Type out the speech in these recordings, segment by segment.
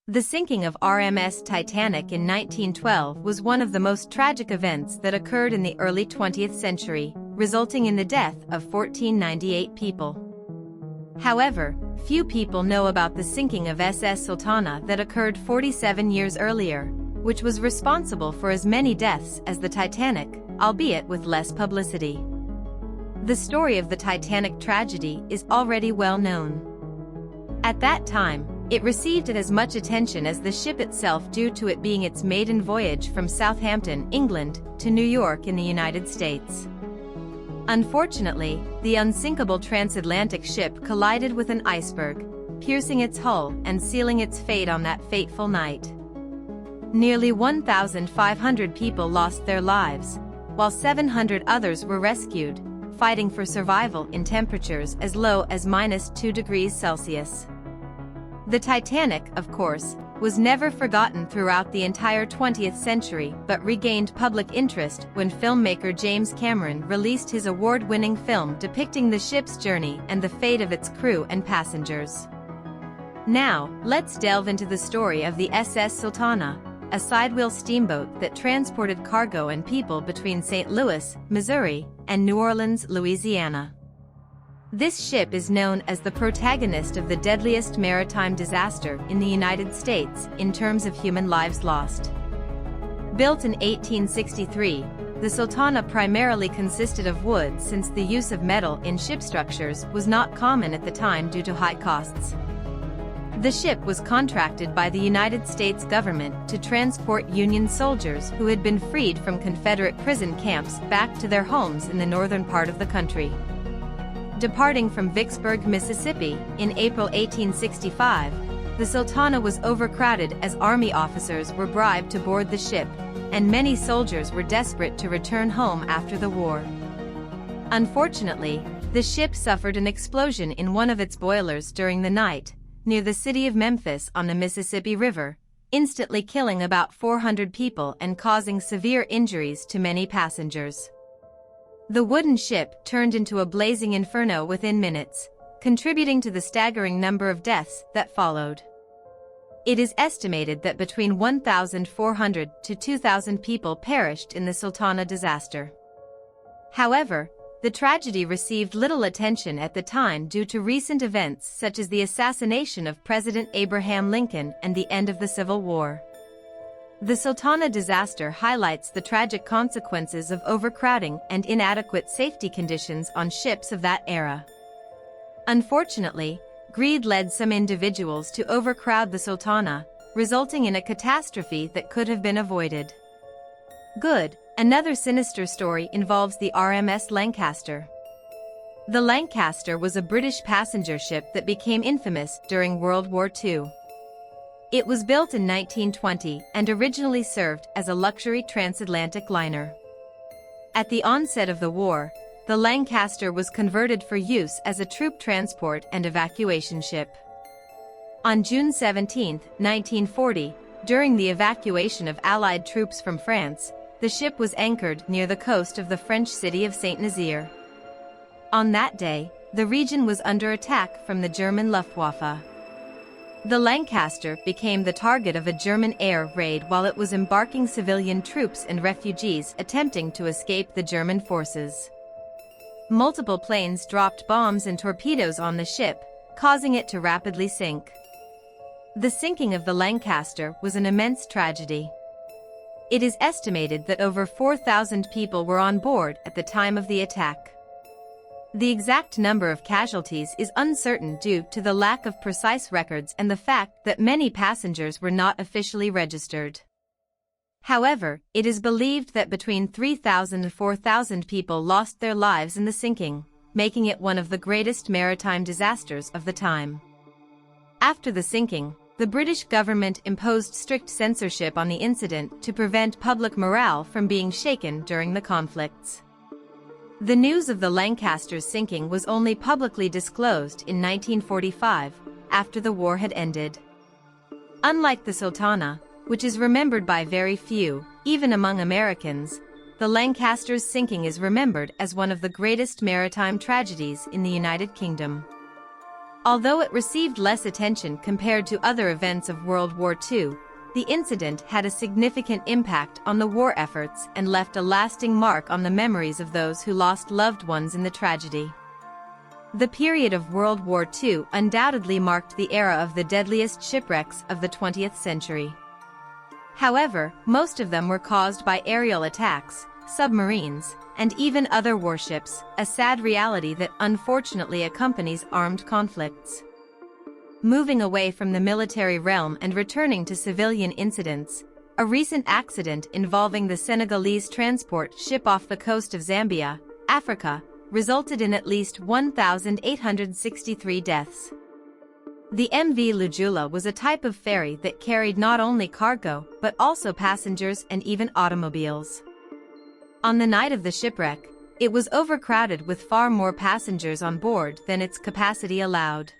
The sinking of RMS Titanic in 1912 was one of the most tragic events that occurred in the early 20th century, resulting in the death of 1,498 people. However, few people know about the sinking of SS Sultana that occurred 47 years earlier, which was responsible for as many deaths as the Titanic, albeit with less publicity. The story of the Titanic tragedy is already well known. At that time, it received as much attention as the ship itself due to it being its maiden voyage from Southampton, England, to New York in the United States. Unfortunately, the unsinkable transatlantic ship collided with an iceberg, piercing its hull and sealing its fate on that fateful night. Nearly 1,500 people lost their lives, while 700 others were rescued, fighting for survival in temperatures as low as -2 degrees Celsius. The Titanic, of course, was never forgotten throughout the entire 20th century but regained public interest when filmmaker James Cameron released his award-winning film depicting the ship's journey and the fate of its crew and passengers. Now, let's delve into the story of the SS Sultana, a sidewheel steamboat that transported cargo and people between St. Louis, Missouri, and New Orleans, Louisiana. This ship is known as the protagonist of the deadliest maritime disaster in the United States in terms of human lives lost. Built in 1863, the Sultana primarily consisted of wood since the use of metal in ship structures was not common at the time due to high costs. The ship was contracted by the United States government to transport Union soldiers who had been freed from Confederate prison camps back to their homes in the northern part of the country. Departing from Vicksburg, Mississippi, in April 1865, the Sultana was overcrowded as Army officers were bribed to board the ship, and many soldiers were desperate to return home after the war. Unfortunately, the ship suffered an explosion in one of its boilers during the night, near the city of Memphis on the Mississippi River, instantly killing about 400 people and causing severe injuries to many passengers. The wooden ship turned into a blazing inferno within minutes, contributing to the staggering number of deaths that followed. It is estimated that between 1,400 to 2,000 people perished in the Sultana disaster. However, the tragedy received little attention at the time due to recent events such as the assassination of President Abraham Lincoln and the end of the Civil War. The Sultana disaster highlights the tragic consequences of overcrowding and inadequate safety conditions on ships of that era. Unfortunately, greed led some individuals to overcrowd the Sultana, resulting in a catastrophe that could have been avoided. Good. Another sinister story involves the RMS Lancaster. The Lancaster was a British passenger ship that became infamous during World War II. It was built in 1920 and originally served as a luxury transatlantic liner. At the onset of the war, the Lancaster was converted for use as a troop transport and evacuation ship. On June 17, 1940, during the evacuation of Allied troops from France, the ship was anchored near the coast of the French city of Saint-Nazaire. On that day, the region was under attack from the German Luftwaffe. The Lancaster became the target of a German air raid while it was embarking civilian troops and refugees attempting to escape the German forces. Multiple planes dropped bombs and torpedoes on the ship, causing it to rapidly sink. The sinking of the Lancaster was an immense tragedy. It is estimated that over 4,000 people were on board at the time of the attack. The exact number of casualties is uncertain due to the lack of precise records and the fact that many passengers were not officially registered. However, it is believed that between 3,000 and 4,000 people lost their lives in the sinking, making it one of the greatest maritime disasters of the time. After the sinking, the British government imposed strict censorship on the incident to prevent public morale from being shaken during the conflicts. The news of the Lancaster's sinking was only publicly disclosed in 1945, after the war had ended. Unlike the Sultana, which is remembered by very few, even among Americans, the Lancaster's sinking is remembered as one of the greatest maritime tragedies in the United Kingdom. Although it received less attention compared to other events of World War II, the incident had a significant impact on the war efforts and left a lasting mark on the memories of those who lost loved ones in the tragedy. The period of World War II undoubtedly marked the era of the deadliest shipwrecks of the 20th century. However, most of them were caused by aerial attacks, submarines, and even other warships, a sad reality that unfortunately accompanies armed conflicts. Moving away from the military realm and returning to civilian incidents, a recent accident involving the Senegalese transport ship off the coast of Zambia, Africa, resulted in at least 1,863 deaths. The MV Le Joola was a type of ferry that carried not only cargo but also passengers and even automobiles. On the night of the shipwreck, it was overcrowded with far more passengers on board than its capacity allowed.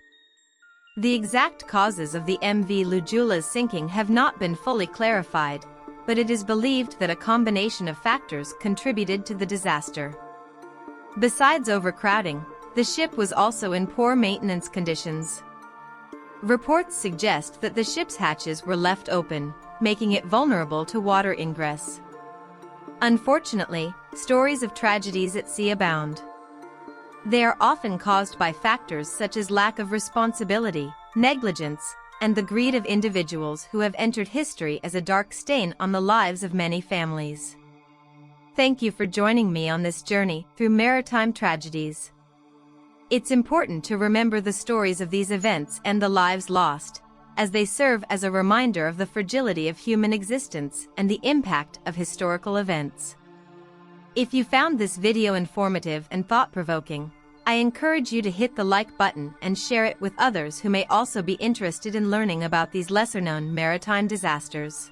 The exact causes of the MV Le Joola's sinking have not been fully clarified, but it is believed that a combination of factors contributed to the disaster. Besides overcrowding, the ship was also in poor maintenance conditions. Reports suggest that the ship's hatches were left open, making it vulnerable to water ingress. Unfortunately, stories of tragedies at sea abound. They are often caused by factors such as lack of responsibility, negligence, and the greed of individuals who have entered history as a dark stain on the lives of many families. Thank you for joining me on this journey through maritime tragedies. It's important to remember the stories of these events and the lives lost, as they serve as a reminder of the fragility of human existence and the impact of historical events. If you found this video informative and thought-provoking, I encourage you to hit the like button and share it with others who may also be interested in learning about these lesser-known maritime disasters.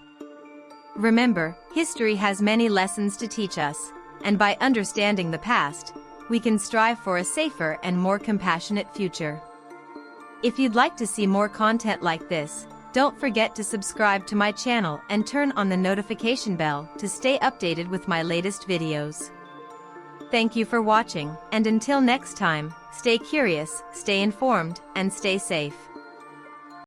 Remember, history has many lessons to teach us, and by understanding the past, we can strive for a safer and more compassionate future. If you'd like to see more content like this, don't forget to subscribe to my channel and turn on the notification bell to stay updated with my latest videos. Thank you for watching, and until next time, stay curious, stay informed, and stay safe.